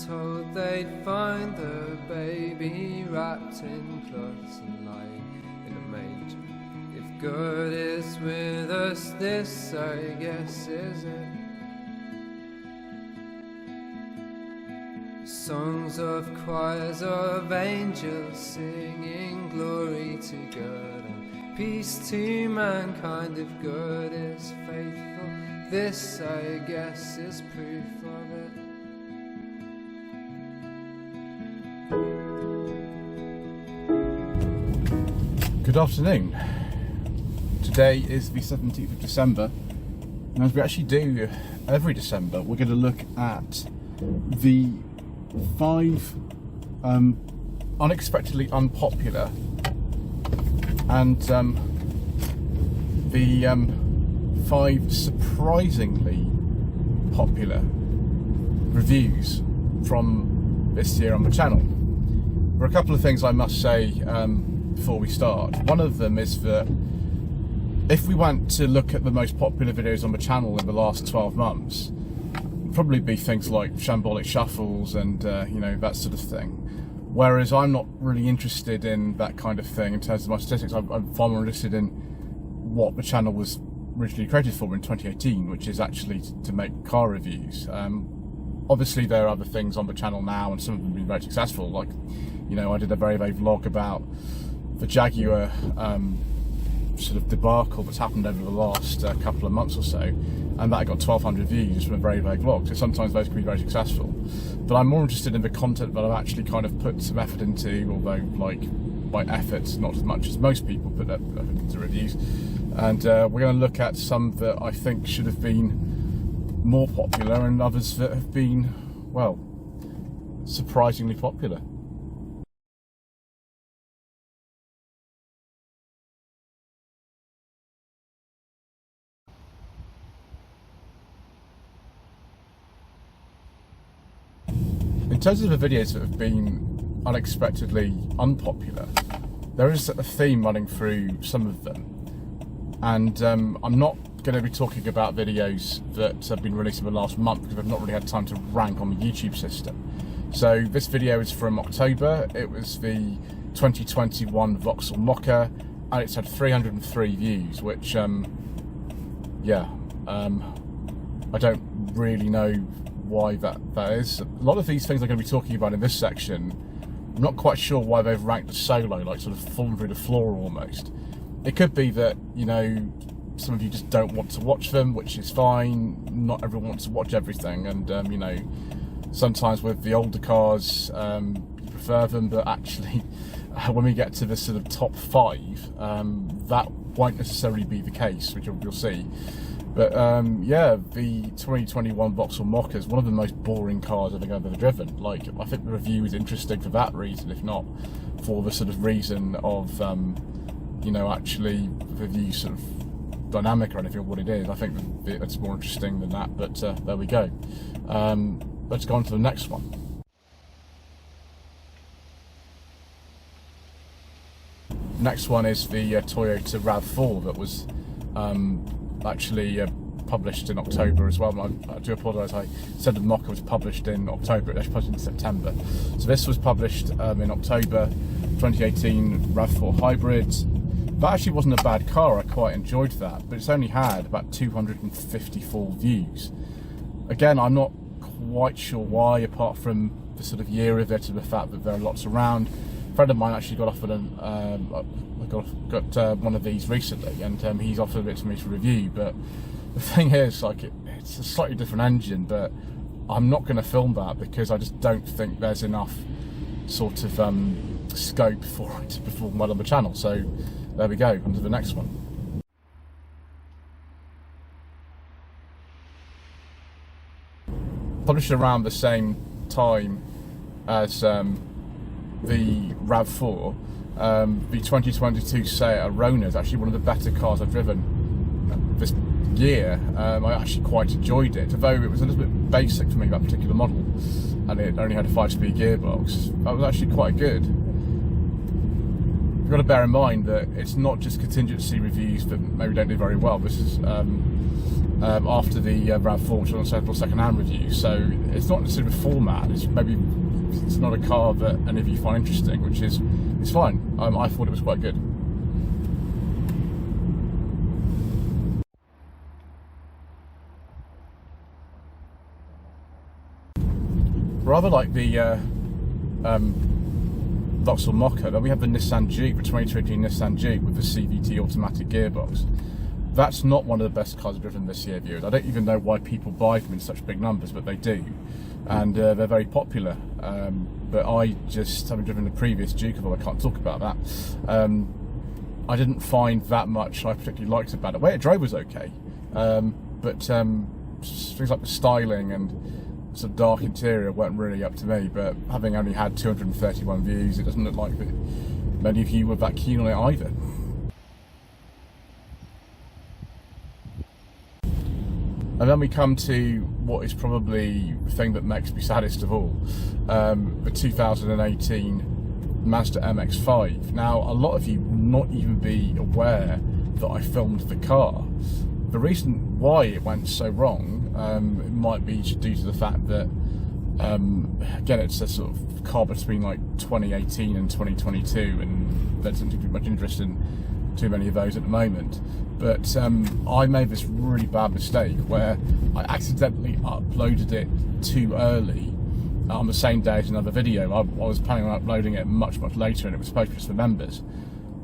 told they'd find the baby wrapped in cloths and lying in a manger. If God is with us, this I guess is it. Songs of choirs of angels singing glory to God and peace to mankind. If God is faithful, this I guess is proof of it. Good afternoon. Today is the 17th of December, and as we actually do every December, we're going to look at the 5 unexpectedly unpopular and the 5 surprisingly popular reviews from this year on the channel. There are a couple of things I must say before we start. One of them is that if we went to look at the most popular videos on the channel in the last 12 months, it'd probably be things like shambolic shuffles and you know, that sort of thing. Whereas I'm not really interested in that kind of thing in terms of my statistics. I'm far more interested in what the channel was originally created for in 2018, which is actually to make car reviews. Obviously there are other things on the channel now, and some of them have been very successful. Like, you know, I did a very vlog about the Jaguar sort of debacle that's happened over the last couple of months or so, and that got 1,200 views from a very vague vlog. So sometimes those can be very successful, but I'm more interested in the content that I've actually kind of put some effort into, although like by effort not as much as most people put effort into reviews. And we're going to look at some that I think should have been more popular and others that have been, well, surprisingly popular. In terms of the videos that have been unexpectedly unpopular, there is a theme running through some of them. And I'm not going to be talking about videos that have been released in the last month because I've not really had time to rank on the YouTube system. So this video is from October. It was the 2021 Vauxhall Mocha, and it's had 303 views, which, yeah, I don't really know why that is. A lot of these things I'm going to be talking about in this section, I'm not quite sure why they've ranked as solo, like sort of fallen through the floor almost. It could be that, you know, some of you just don't want to watch them, which is fine. Not everyone wants to watch everything, and you know, sometimes with the older cars you prefer them, but actually when we get to the sort of top 5, that won't necessarily be the case, which you'll see. But yeah, the 2021 Vauxhall Mocha is one of the most boring cars I think I've ever driven. Like, I think the review is interesting for that reason, if not for the sort of reason of you know, actually the view sort of dynamic or anything of what it is. I think it's more interesting than that, but there we go. Let's go on to the next one. Next one is the Toyota RAV4 that was actually published in October as well. I do apologise, I said the Mocha was published in October, it was published in September. So this was published in October 2018 RAV4 Hybrid. That actually wasn't a bad car, I quite enjoyed that, but it's only had about 254 views. Again, I'm not quite sure why, apart from the sort of year of it and the fact that there are lots around. A friend of mine actually got offered got one of these recently, and he's offered it to me to review, but the thing is, like, it's a slightly different engine, but I'm not going to film that because I just don't think there's enough sort of scope for it to perform well on the channel. So there we go, on to the next one. Published around the same time as the RAV4, the 2022 Seat Arona is actually one of the better cars I've driven this year. I actually quite enjoyed it, although it was a little bit basic for me, that particular model, and it only had a 5-speed gearbox. That was actually quite good. You've got to bear in mind that it's not just contingency reviews that maybe don't do very well. This is after the RAV4, which was on several second-hand reviews. So it's not necessarily a format. It's not a car that any of you find interesting, which is it's fine. I thought it was quite good. Rather like the Vauxhall Mocha, then we have the Nissan Juke, the 2013 Nissan Juke with the CVT automatic gearbox. That's not one of the best cars I've driven this year, viewers. I don't even know why people buy them in such big numbers, but they do. And they're very popular. But I just, having driven the previous Duke, although I can't talk about that, I didn't find that much I particularly liked about it. The way it drove was okay. But things like the styling and sort of dark interior weren't really up to me. But having only had 231 views, it doesn't look like that many of you were that keen on it either. And then we come to what is probably the thing that makes me saddest of all, the 2018 Mazda MX-5. Now, a lot of you will not even be aware that I filmed the car. The reason why it went so wrong, it might be due to the fact that, again, it's a sort of car between like 2018 and 2022, and there doesn't seem to be much interest in too many of those at the moment. But I made this really bad mistake where I accidentally uploaded it too early on the same day as another video. I was planning on uploading it much later, and it was supposed to be just for members.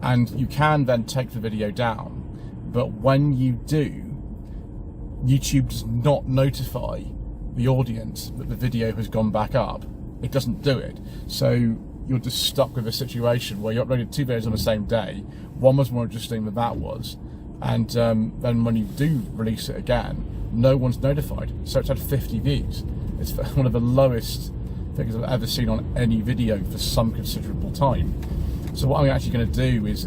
And you can then take the video down, but when you do, YouTube does not notify the audience that the video has gone back up. It doesn't do it. So you're just stuck with a situation where you uploaded two videos on the same day. One was more interesting than that was. And then when you do release it again, no one's notified. So it's had 50 views. It's one of the lowest things I've ever seen on any video for some considerable time. So what I'm actually going to do is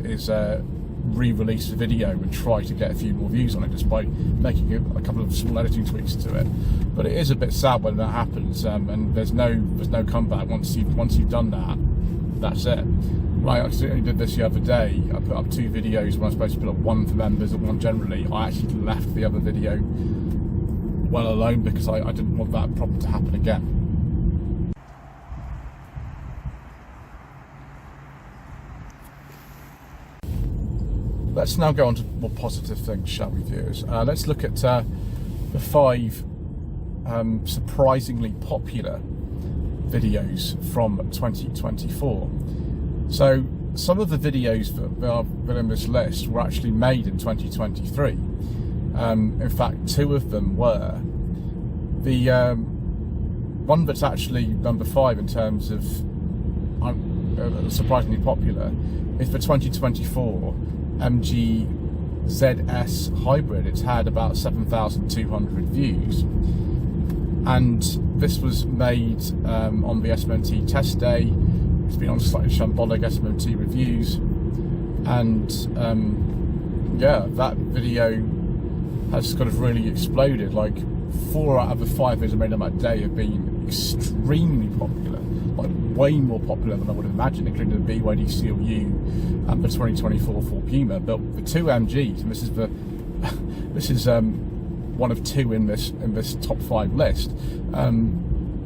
re-release the video and try to get a few more views on it, just by making a couple of small editing tweaks to it. But it is a bit sad when that happens, and there's no comeback once you've done that. That's it. Right, I accidentally did this the other day. I put up two videos when I was supposed to put up one for members and one generally. I actually left the other video well alone because I didn't want that problem to happen again. Let's now go on to more positive things, shall we, viewers? Let's look at the 5 surprisingly popular videos from 2024. So some of the videos that are in this list were actually made in 2023. In fact, 2 of them were. The one that's actually number 5 in terms of surprisingly popular is the 2024 MG ZS Hybrid. It's had about 7,200 views. And this was made on the SMT test day. It's been on slightly shambolic SMT reviews, and yeah, that video has kind of really exploded. Like 4 out of the 5 videos I made on that day have been extremely popular, like way more popular than I would have imagined, including the BYD CLU and the 2024 Ford Puma. But the 2 MGs, and this is one of 2 in this top 5 list.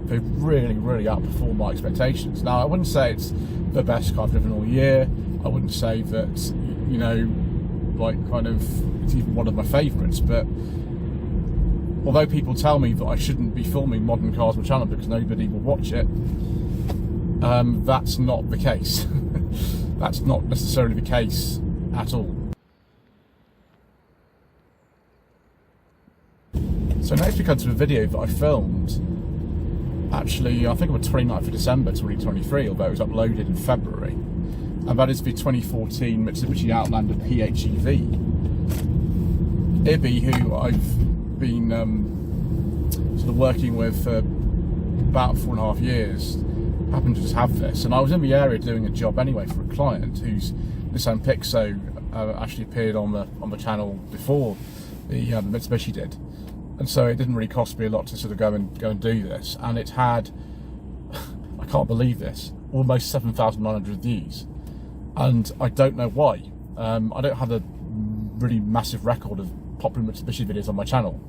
They really outperformed my expectations. Now, I wouldn't say it's the best car I've driven all year. I wouldn't say that, you know, like kind of it's even one of my favourites. But although people tell me that I shouldn't be filming modern cars on my channel because nobody will watch it, that's not the case. That's not necessarily the case at all. So next we come to a video that I filmed, actually, I think on the 29th of December 2023, although it was uploaded in February, and that is the 2014 Mitsubishi Outlander PHEV. Ibby, who I've been sort of working with for about 4.5 years, happened to just have this, and I was in the area doing a job anyway for a client whose Nissan Pixo actually appeared on the channel before the Mitsubishi did. And so it didn't really cost me a lot to sort of go and do this, and it had, I can't believe this, almost 7,900 views, and I don't know why. I don't have a really massive record of Unpopular Mitsubishi videos on my channel.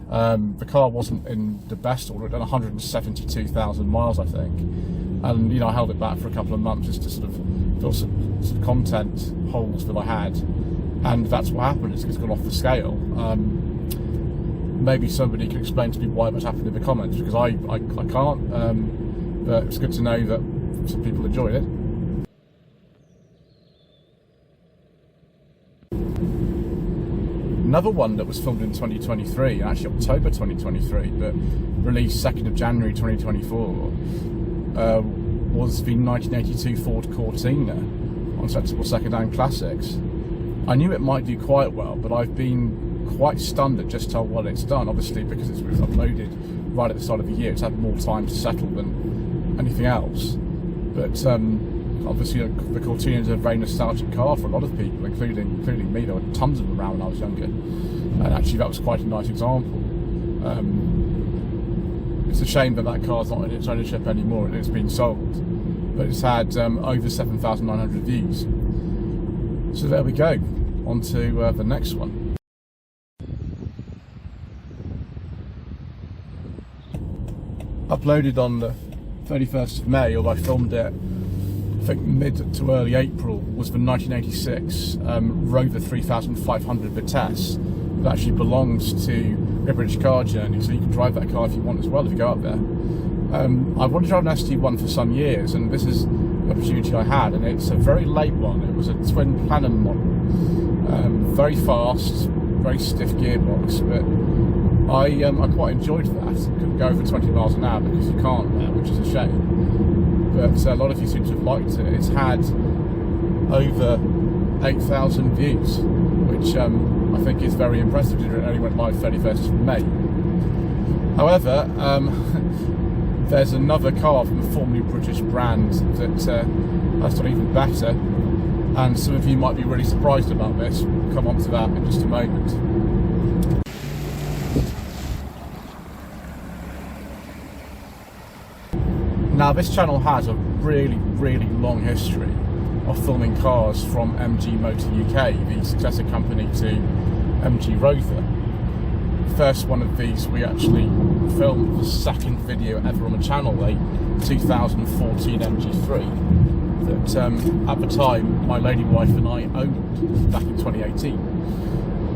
The car wasn't in the best order. It done 172,000 miles, I think, and you know, I held it back for a couple of months just to sort of fill some content holes that I had, and that's what happened. It's gone off the scale. Maybe somebody can explain to me why that's happened in the comments, because I can't. But it's good to know that some people enjoyed it. Another one that was filmed in 2023, actually October 2023, but released 2nd of January 2024, was the 1982 Ford Cortina on Sensible Second-Hand Classics. I knew it might do quite well, but I've been quite stunned at just how well it's done. Obviously, because it was uploaded right at the start of the year, it's had more time to settle than anything else. But obviously, the Cortina is a very nostalgic car for a lot of people, including me. There were tons of them around when I was younger, and actually that was quite a nice example. It's a shame that that car's not in its ownership anymore and it's been sold, but it's had over 7,900 views. So there we go, on to the next one. Uploaded on the 31st of May, although I filmed it I think mid to early April, was the 1986 Rover 3500 Vitesse that actually belongs to a British Car Journey, so you can drive that car if you want as well if you go up there. I've wanted to drive an ST1 for some years, and this is the opportunity I had, and it's a very late one. It was a twin plenum model, very fast, very stiff gearbox, but I quite enjoyed that. Couldn't go over 20 miles an hour because you can't there, which is a shame. But a lot of you seem to have liked it. It's had over 8,000 views, which I think is very impressive. It only went live 31st of May. However, there's another car from a formerly British brand that has done even better, and some of you might be really surprised about this. We'll come on to that in just a moment. Now, this channel has a really, really long history of filming cars from MG Motor UK, the successor company to MG Rover. The first one of these we actually filmed, the second video ever on the channel, a 2014 MG3 that at the time my lady wife and I owned back in 2018.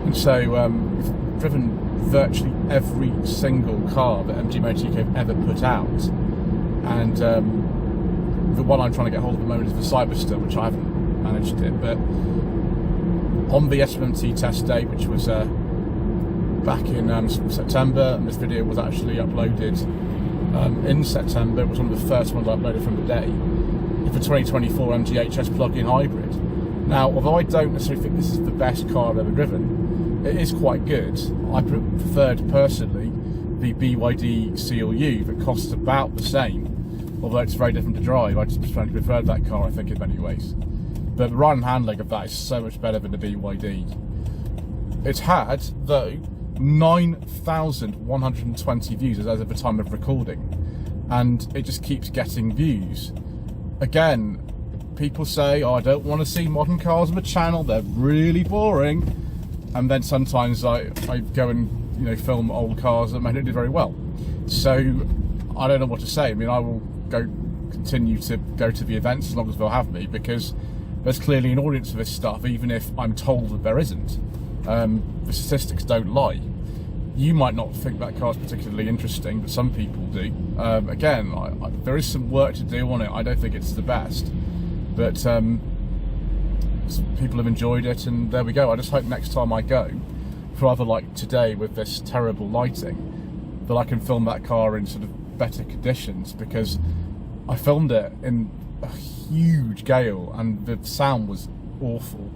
And so we've driven virtually every single car that MG Motor UK have ever put out. And the one I'm trying to get hold of at the moment is the Cyberster, which I haven't managed it. But on the SMT test day, which was back in September, and this video was actually uploaded in September. It was one of the first ones I uploaded from the day. It's a 2024 MGHS plug-in hybrid. Now, although I don't necessarily think this is the best car I've ever driven, it is quite good. I preferred personally the BYD CLU that costs about the same, although it's very different to drive. I just preferred that car, I think, in many ways. But the ride and handling of that is so much better than the BYD. It's had, though, 9,120 views as of the time of recording, and it just keeps getting views. Again, people say, oh, I don't want to see modern cars on the channel, they're really boring, and then sometimes I go and film old cars that may not do very well. So I don't know what to say. I mean, I will continue to go to the events as long as they'll have me, because there's clearly an audience for this stuff, even if I'm told that there isn't. The statistics don't lie. You might not think that car's particularly interesting, but some people do. Again, there is some work to do on it. I don't think it's the best, but people have enjoyed it, and there we go. I just hope next time I go, rather like today with this terrible lighting, that I can film that car in sort of better conditions, because I filmed it in a huge gale and the sound was awful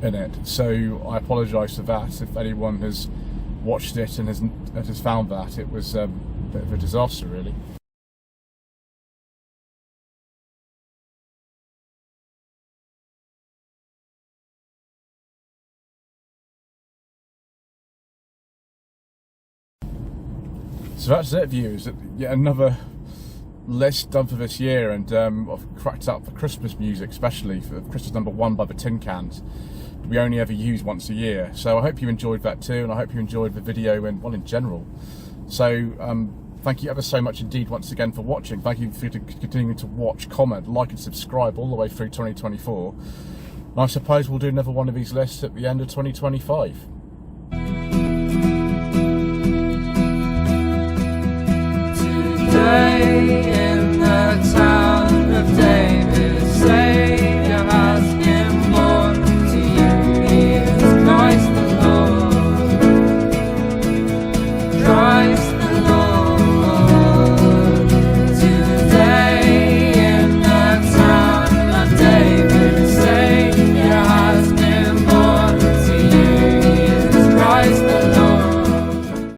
in it. So I apologise for that if anyone has watched it and has found that. It was a bit of a disaster, really. So that's it, viewers. Yet another list done for this year, and I've cracked up for Christmas music, especially for Christmas #1 by the Tin Cans. we only ever use once a year. So I hope you enjoyed that too, and I hope you enjoyed the video in general. So thank you ever so much indeed once again for watching. Thank you for continuing to watch, comment, like and subscribe all the way through 2024. And I suppose we'll do another one of these lists at the end of 2025. Today in the town of David, Savior has been born to you. He is Christ the Lord. Christ